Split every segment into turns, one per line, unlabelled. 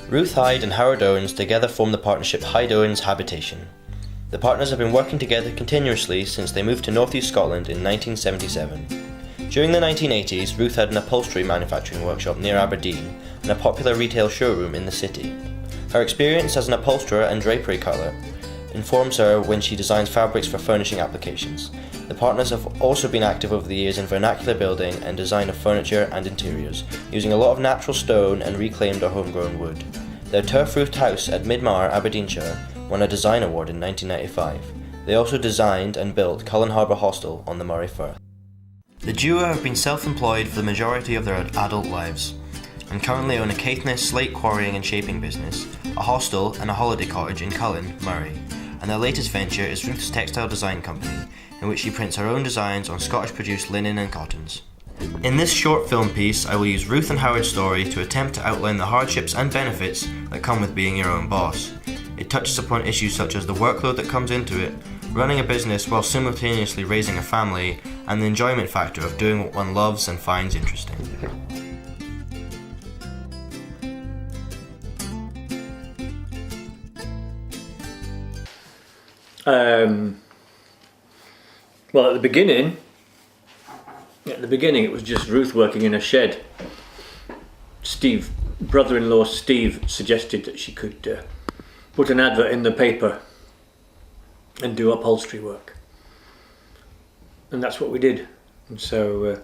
Ruth Hyde and Howard Owens together formed the partnership Hyde Owens Habitation. The partners have been working together continuously since they moved to North East Scotland in 1977. During the 1980s, Ruth had an upholstery manufacturing workshop near Aberdeen and a popular retail showroom in the city. Her experience as an upholsterer and drapery cutter informs her when she designs fabrics for furnishing applications. The partners have also been active over the years in vernacular building and design of furniture and interiors, using a lot of natural stone and reclaimed or homegrown wood. Their turf-roofed house at Midmar, Aberdeenshire, won a design award in 1995. They also designed and built Cullen Harbour Hostel on the Moray Firth. The duo have been self-employed for the majority of their adult lives, and currently own a Caithness slate quarrying and shaping business, a hostel and a holiday cottage in Cullen, Moray, and their latest venture is Ruth's Textile Design Company, in which she prints her own designs on Scottish-produced linen and cottons. In this short film piece, I will use Ruth and Howard's story to attempt to outline the hardships and benefits that come with being your own boss. It touches upon issues such as the workload that comes into it, running a business while simultaneously raising a family, and the enjoyment factor of doing what one loves and finds interesting.
Well, at the beginning it was just Ruth working in a shed. Brother-in-law Steve suggested that she could put an advert in the paper and do upholstery work. And that's what we did. And so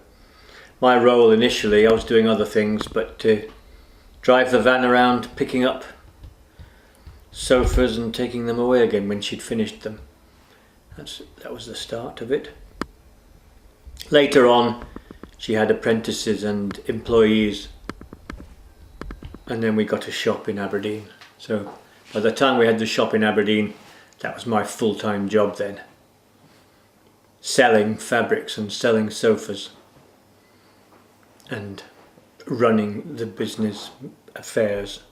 my role initially, I was doing other things, but to drive the van around picking up sofas and taking them away again when she'd finished them. That was the start of it. Later on, she had apprentices and employees, and then we got a shop in Aberdeen. So by the time we had the shop in Aberdeen, that was my full-time job then. Selling fabrics and selling sofas and running the business affairs.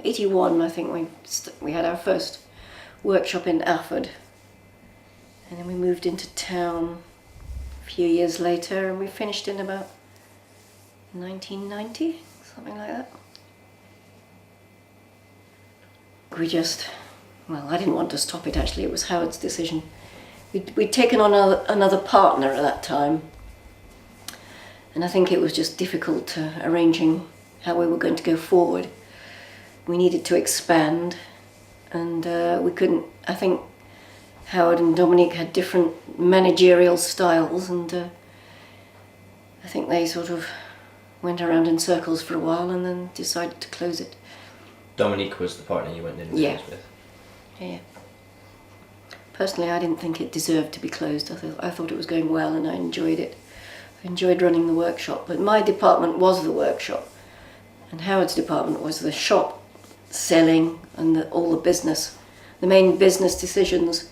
81, I think we had our first workshop in Alford, and then we moved into town a few years later, and we finished in about 1990, something like that. I didn't want to stop it actually, it was Howard's decision. We'd taken on another partner at that time, and I think it was just difficult arranging how we were going to go forward. We needed to expand, and we couldn't. I think Howard and Dominique had different managerial styles, and I think they sort of went around in circles for a while and then decided to close it.
Dominique was the partner you went in with?
Yeah. Personally, I didn't think it deserved to be closed. I thought it was going well and I enjoyed it. I enjoyed running the workshop, but my department was the workshop, and Howard's department was the shop, selling and all the business, the main business decisions,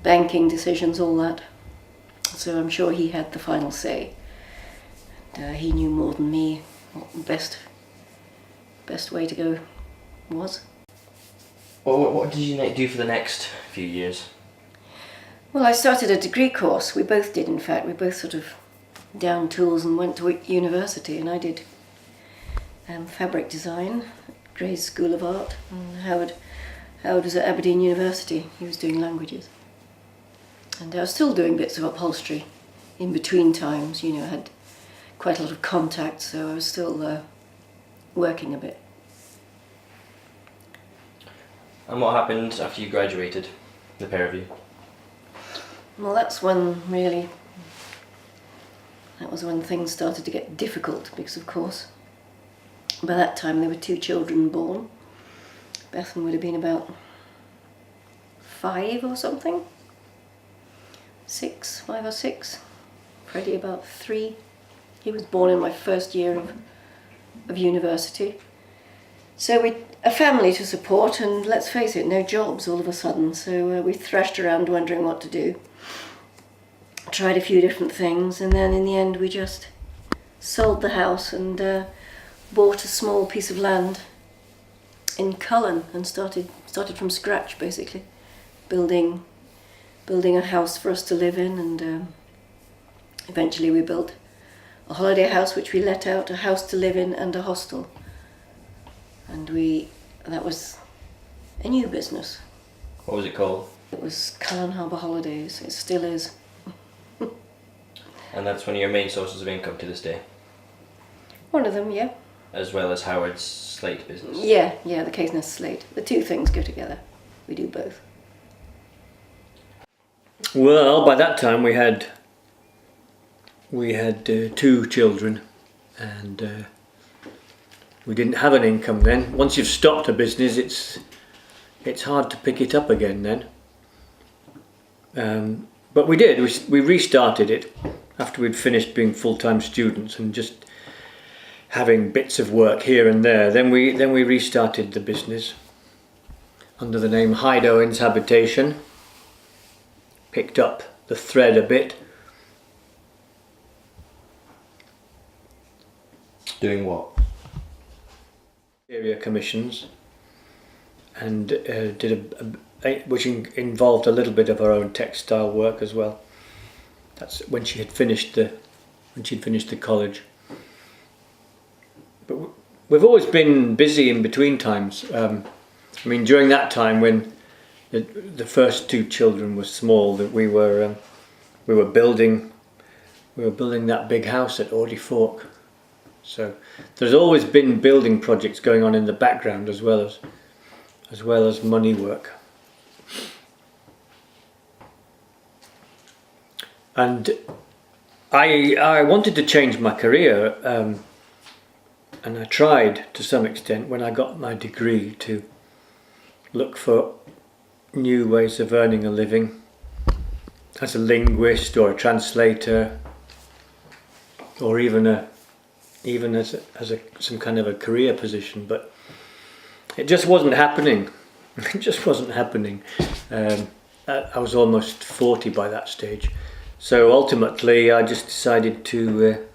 banking decisions, all that. So I'm sure he had the final say. And, he knew more than me what the best way to go was.
Well, what did you do for the next few years?
Well, I started a degree course. We both did, in fact. We both sort of downed tools and went to university, and I did fabric design at Gray's School of Art, and Howard was at Aberdeen University. He was doing languages. And I was still doing bits of upholstery in between times. I had quite a lot of contacts, so I was still working a bit.
And what happened after you graduated, the pair of you?
Well, that was when things started to get difficult, because of course by that time there were 2 children born. Bethan would have been about 5 or something. 5 or 6. Freddie about 3. He was born in my first year of university. So a family to support, and let's face it, no jobs all of a sudden. So we thrashed around wondering what to do. Tried a few different things, and then in the end we just sold the house and bought a small piece of land in Cullen and started from scratch, basically, building a house for us to live in, and eventually we built a holiday house which we let out, a house to live in and a hostel. and that was a new business.
What was it called?
It was Cullen Harbour Holidays. It still is.
And that's one of your main sources of income to this day,
One of them, yeah.
as well as Howard's slate business.
Yeah, the Caithness Slate. The two things go together. We do both.
Well, by that time we had 2 children, and we didn't have an income then. Once you've stopped a business, it's hard to pick it up again then. But we did. We restarted it after we'd finished being full-time students and just having bits of work here and there. Then we restarted the business under the name Hyde Owens Habitation. Picked up the thread a bit.
Doing what?
Area commissions, and did which involved a little bit of our own textile work as well. That's when she had finished the college. But we've always been busy in between times. I mean, during that time when the first 2 children were small, that we were building that big house at Audie Fork. So there's always been building projects going on in the background as well as money work. And I wanted to change my career, and I tried to some extent when I got my degree to look for new ways of earning a living as a linguist or a translator, or even as some kind of a career position, but it just wasn't happening. It just wasn't happening. I was almost 40 by that stage, so ultimately I just decided to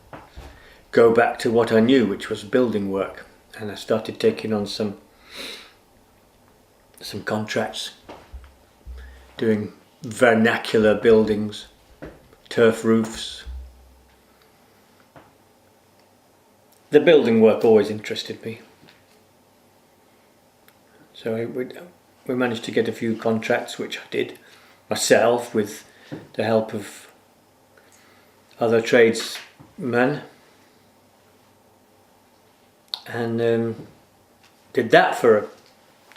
go back to what I knew, which was building work, and I started taking on some contracts, doing vernacular buildings, turf roofs. The building work always interested me. So we managed to get a few contracts, which I did myself with the help of other tradesmen, and did that for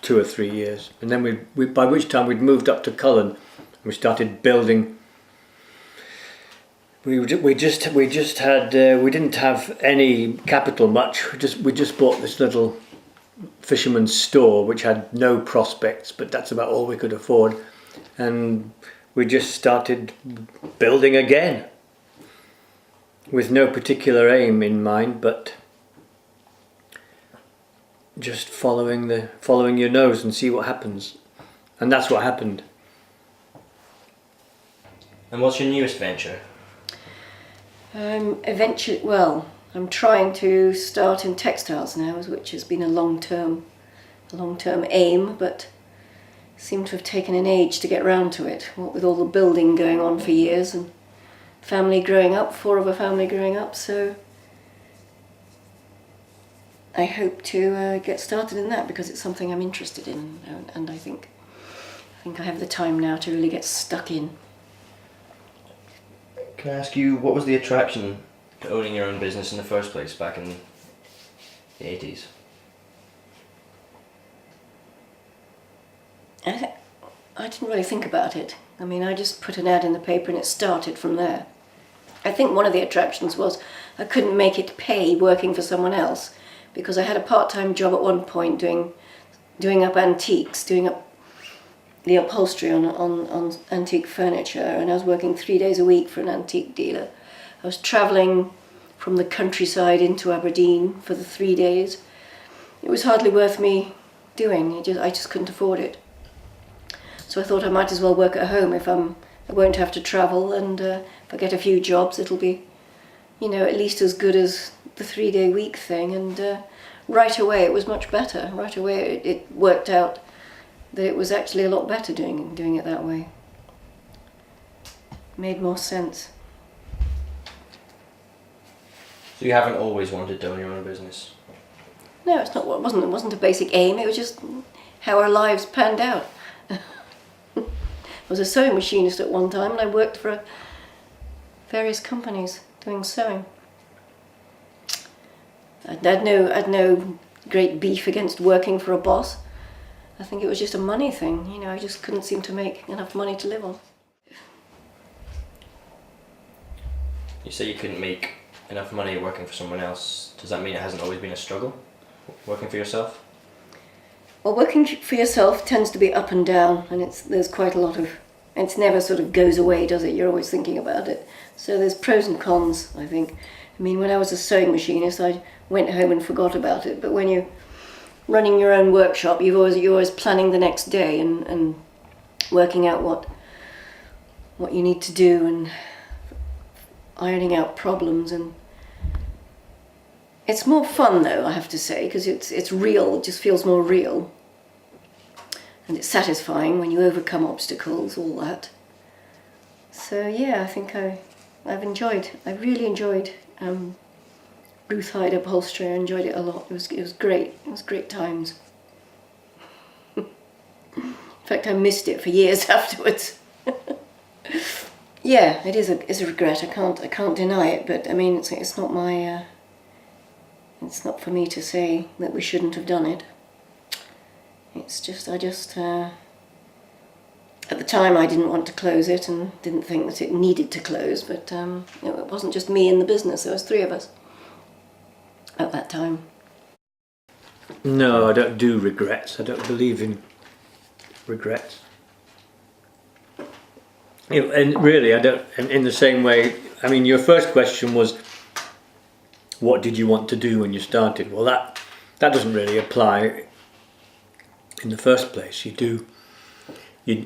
2 or 3 years. And then we by which time we'd moved up to Cullen, and we started building. We didn't have any capital much. We just bought this little fisherman's store which had no prospects, but that's about all we could afford, and we just started building again with no particular aim in mind, but just following your nose and see what happens. And that's what happened.
And what's your newest venture?
Eventually, well, I'm trying to start in textiles now, which has been a long-term aim, but seem to have taken an age to get round to it. What with all the building going on for years and family growing up, 4 of a family growing up, so I hope to get started in that because it's something I'm interested in, and I think I have the time now to really get stuck in.
Can I ask you, what was the attraction to owning your own business in the first place back in the 80s?
I didn't really think about it. I mean, I just put an ad in the paper and it started from there. I think one of the attractions was I couldn't make it pay working for someone else, because I had a part-time job at one point doing up antiques, doing up the upholstery on antique furniture, and I was working 3 days a week for an antique dealer. I was travelling from the countryside into Aberdeen for the 3 days. It was hardly worth me doing. I just couldn't afford it. So I thought I might as well work at home if I won't have to travel, and if I get a few jobs it'll be, at least as good as the 3-day week thing. And right away it was much better. Right away it worked out that it was actually a lot better doing it that way. Made more sense.
So you haven't always wanted to own your own business?
No, it's not. It wasn't a basic aim. It was just how our lives panned out. I was a sewing machinist at one time, and I worked for various companies doing sewing. I'd no great beef against working for a boss. I think it was just a money thing. You know, I just couldn't seem to make enough money to live on.
You say you couldn't make enough money working for someone else. Does that mean it hasn't always been a struggle, working for yourself?
Well, working for yourself tends to be up and down, and there's quite a lot of... It's never sort of goes away, does it? You're always thinking about it. So there's pros and cons, I think. I mean, when I was a sewing machinist, I went home and forgot about it. But when you're running your own workshop, you're always planning the next day and working out what you need to do and ironing out problems. And it's more fun, though, I have to say, because it's real. It just feels more real. And it's satisfying when you overcome obstacles, all that. So yeah, I think I really enjoyed Ruth Hyde Upholstery. I enjoyed it a lot. It was great. It was great times. In fact, I missed it for years afterwards. Yeah, it is a regret. I can't deny it. But I mean, it's not my. It's not for me to say that we shouldn't have done it. It's just at the time I didn't want to close it and didn't think that it needed to close, but it wasn't just me in the business, there was 3 of us at that time.
No, I don't do regrets. I don't believe in regrets. You know, and really, I don't. In the same way, I mean, your first question was, what did you want to do when you started? Well, that doesn't really apply. In the first place,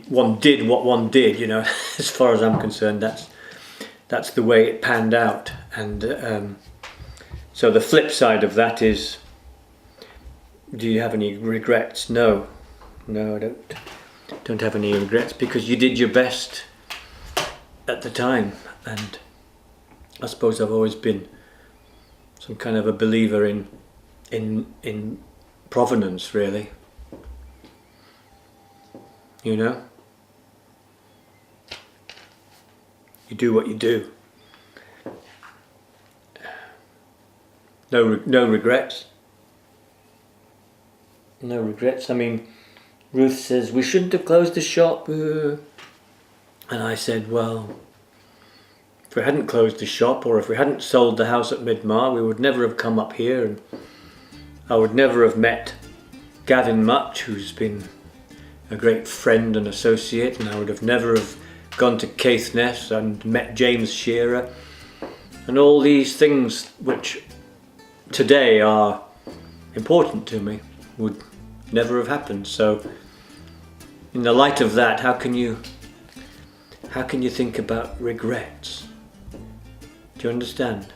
one did what one did. You know, as far as I'm concerned, that's the way it panned out. And so the flip side of that is, do you have any regrets? No, I don't have any regrets, because you did your best at the time. And I suppose I've always been some kind of a believer in provenance, really. You know, you do what you do. No regrets. No regrets. I mean, Ruth says we shouldn't have closed the shop, and I said, well, if we hadn't closed the shop, or if we hadn't sold the house at Midmar, we would never have come up here, and I would never have met Gavin Much, who's been a great friend and associate, and I would have never have gone to Caithness and met James Shearer, and all these things which today are important to me would never have happened. So in the light of that, how can you think about regrets? Do you understand?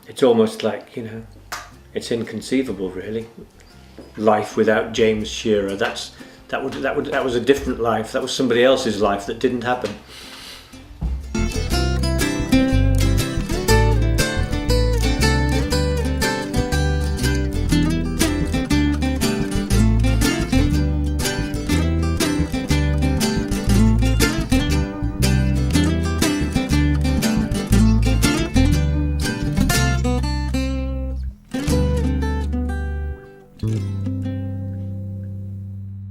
It's almost like, you know, it's inconceivable, really. Life without James Shearer, that was a different life. That was somebody else's life that didn't happen.